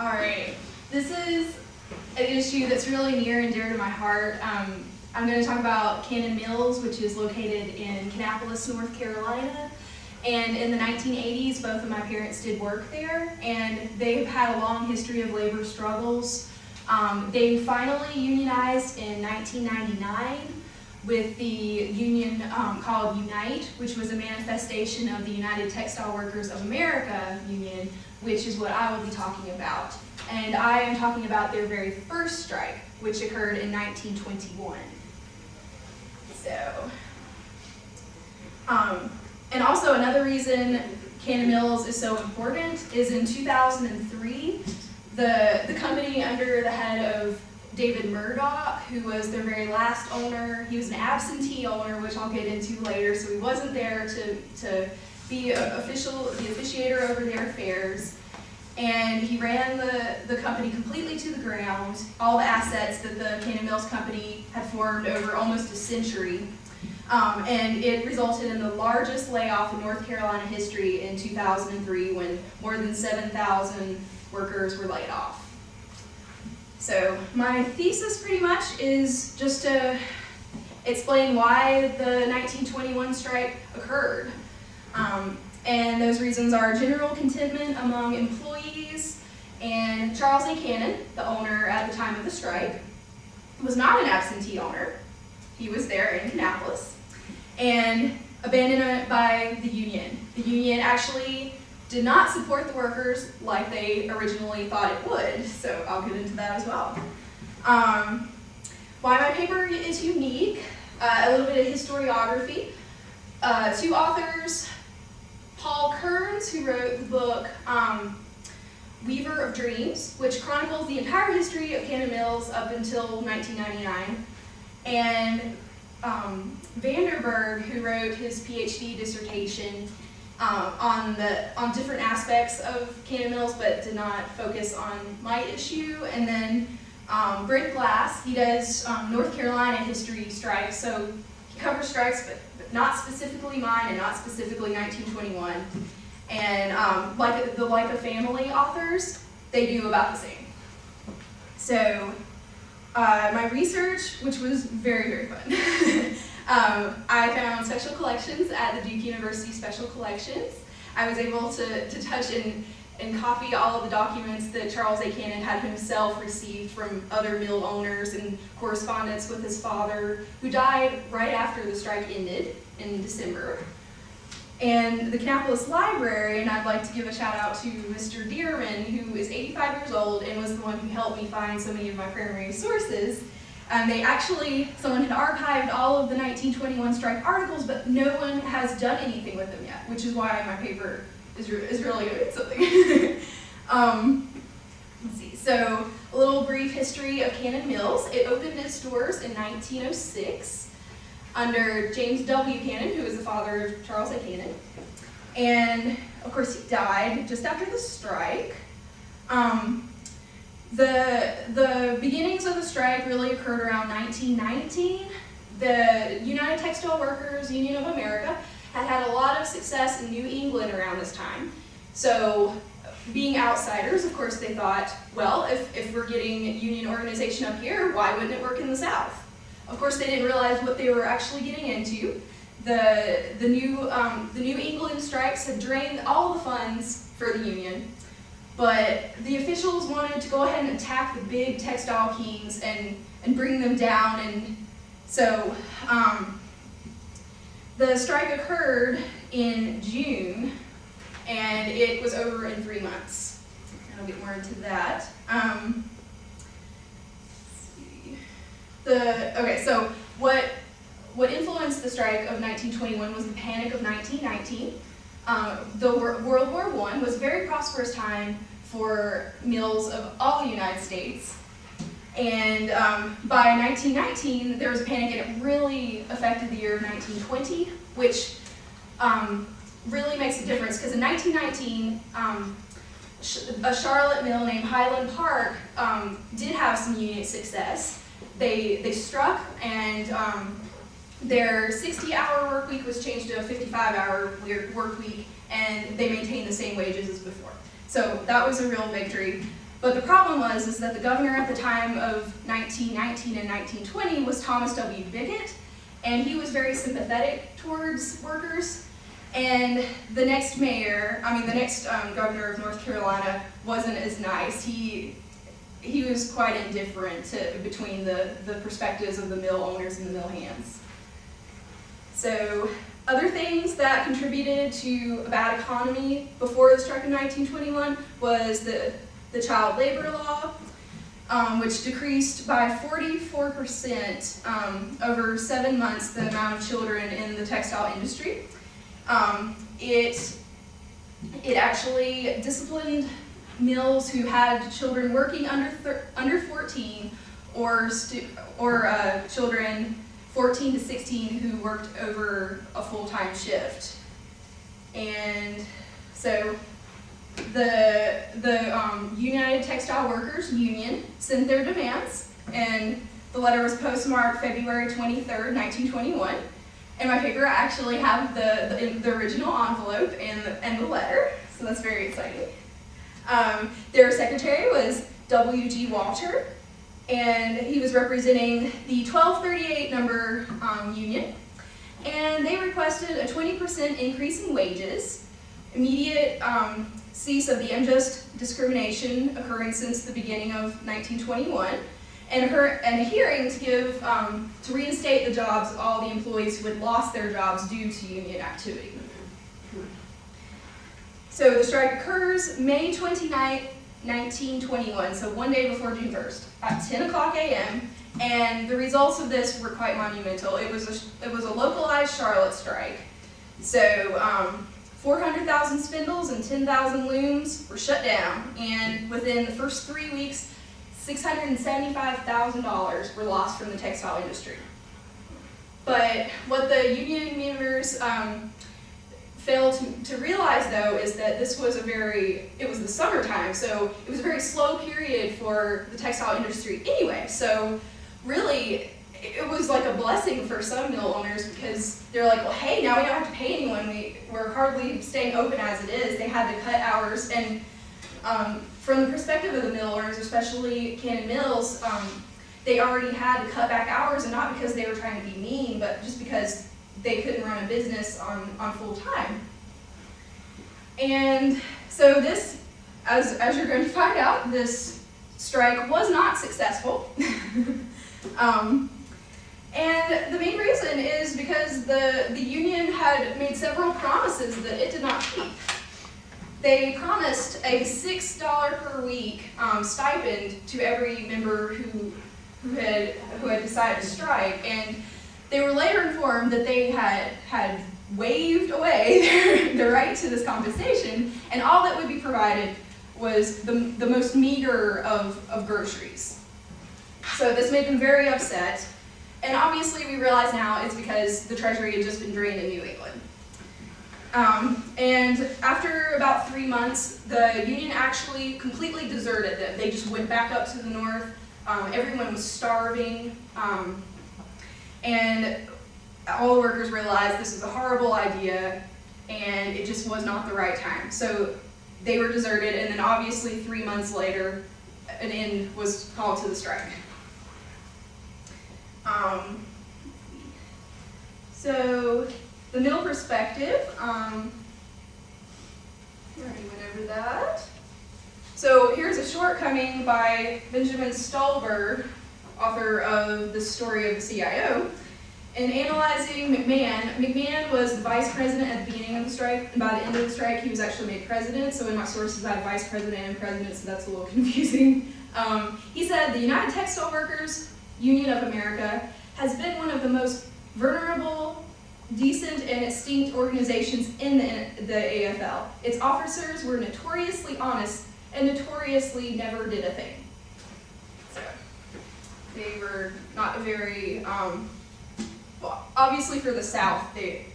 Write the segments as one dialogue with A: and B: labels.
A: All right, this is an issue that's really near and dear to my heart. I'm going to talk about Cannon Mills, which is located in Kannapolis, North Carolina. And in the 1980s, both of my parents did work there, and they've had a long history of labor struggles. They finally unionized in 1999 with the union called Unite, which was a manifestation of the United Textile Workers of America union, which is what I will be talking about. And I am talking about their very first strike, which occurred in 1921. So, and also another reason Cannon Mills is so important is in 2003, the company under the head of David Murdoch, who was their very last owner, he was an absentee owner, which I'll get into later, so he wasn't there to be the officiator over their affairs. And he ran the company completely to the ground, all the assets that the Cannon Mills company had formed over almost a century. And it resulted in the largest layoff in North Carolina history in 2003 when more than 7,000 workers were laid off. So my thesis pretty much is just to explain why the 1921 strike occurred. And those reasons are general contentment among employees, and Charles A. Cannon, the owner at the time of the strike, was not an absentee owner. He was there in Kannapolis, and abandonment by the union. The union actually did not support the workers like they originally thought it would, so I'll get into that as well. Why my paper is unique, a little bit of historiography. Two authors, Paul Kearns, who wrote the book Weaver of Dreams, which chronicles the entire history of Cannon Mills up until 1999, and Vanderberg, who wrote his PhD dissertation on different aspects of Cannon Mills, but did not focus on my issue. And then Brent Glass, he does North Carolina history strikes, so he covers strikes, but not specifically mine and not specifically 1921. And like a Family authors, they do about the same. So my research, which was very, very fun. I found special collections at the Duke University Special Collections. I was able to touch and copy all of the documents that Charles A. Cannon had himself received from other mill owners and correspondence with his father, who died right after the strike ended in December. And the Kannapolis Library, and I'd like to give a shout out to Mr. Dearman, who is 85 years old and was the one who helped me find so many of my primary sources. Someone had archived all of the 1921 strike articles, but no one has done anything with them yet, which is why my paper is really good at something. Let's see, so a little brief history of Cannon Mills. It opened its doors in 1906 under James W. Cannon, who was the father of Charles A. Cannon. And of course he died just after the strike. The beginnings of the strike really occurred around 1919. The United Textile Workers Union of America had a lot of success in New England around this time. So being outsiders, of course, they thought, well, if we're getting union organization up here, why wouldn't it work in the South? Of course, they didn't realize what they were actually getting into. The New England strikes had drained all the funds for the union, but the officials wanted to go ahead and attack the big textile kings and bring them down. And so the strike occurred in June, and it was over in 3 months. And I'll get more into that. So what influenced the strike of 1921 was the Panic of 1919. World War I was a very prosperous time for mills of all the United States. And by 1919, there was a panic, and it really affected the year of 1920, which really makes a difference, because in 1919, a Charlotte mill named Highland Park did have some union success. They struck, and their 60-hour work week was changed to a 55-hour work week, and they maintained the same wages as before. So that was a real victory. But the problem is that the governor at the time of 1919 and 1920 was Thomas W. Bickett, and he was very sympathetic towards workers. And the next governor of North Carolina wasn't as nice. He was quite indifferent between the perspectives of the mill owners and the mill hands. So other things that contributed to a bad economy before the strike of 1921 was the child labor law, which decreased by 44% over 7 months the amount of children in the textile industry. It actually disciplined mills who had children working under 14 or children 14 to 16 who worked over a full-time shift. And so the United Textile Workers Union sent their demands, and the letter was postmarked February 23rd, 1921. In my paper, I actually have the original envelope and the letter, so that's very exciting. Their secretary was W.G. Walter, and he was representing the 1238 number union, and they requested a 20% increase in wages, immediate cease of the unjust discrimination occurring since the beginning of 1921, and a hearing to reinstate the jobs of all the employees who had lost their jobs due to union activity. So the strike occurs May 29th, 1921, so one day before June 1st, at 10 o'clock a.m., and the results of this were quite monumental. It was a localized Charlotte strike. So 400,000 spindles and 10,000 looms were shut down, and within the first 3 weeks, $675,000 were lost from the textile industry. But what the union members failed to realize, though, is that it was the summertime, so it was a very slow period for the textile industry anyway. So really, it was like a blessing for some mill owners, because they're like, well, hey, now we don't have to pay anyone. We're hardly staying open as it is. They had to cut hours, and from the perspective of the mill owners, especially Cannon Mills, they already had to cut back hours, and not because they were trying to be mean, but just because they couldn't run a business on full time. And so this, as you're going to find out, this strike was not successful. And the main reason is because the union had made several promises that it did not keep. They promised a $6 per week stipend to every member who had decided to strike, and they were later informed that they had waived away their right to this compensation, and all that would be provided was the most meager of groceries. So this made them very upset, and obviously we realize now it's because the treasury had just been drained in New England. And after about 3 months, the union actually completely deserted them. They just went back up to the north. Everyone was starving, and all the workers realized this was a horrible idea, and it just was not the right time. So they were deserted, and then obviously 3 months later, an end was called to the strike. So the mill perspective, already went over that. So here's a shortcoming by Benjamin Stolberg, author of The Story of the CIO. In analyzing McMahon was the vice president at the beginning of the strike, and by the end of the strike he was actually made president. So in my sources I have vice president and president, so that's a little confusing. He said, the United Textile Workers Union of America has been one of the most venerable, decent, and esteemed organizations in the AFL. Its officers were notoriously honest and notoriously never did a thing. So they were not very, well, obviously for the South, they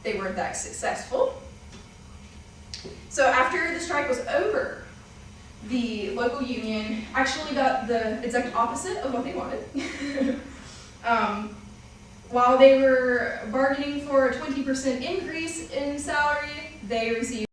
A: weren't that successful. So after the strike was over, the local union actually got the exact opposite of what they wanted. While they were bargaining for a 20% increase in salary, they received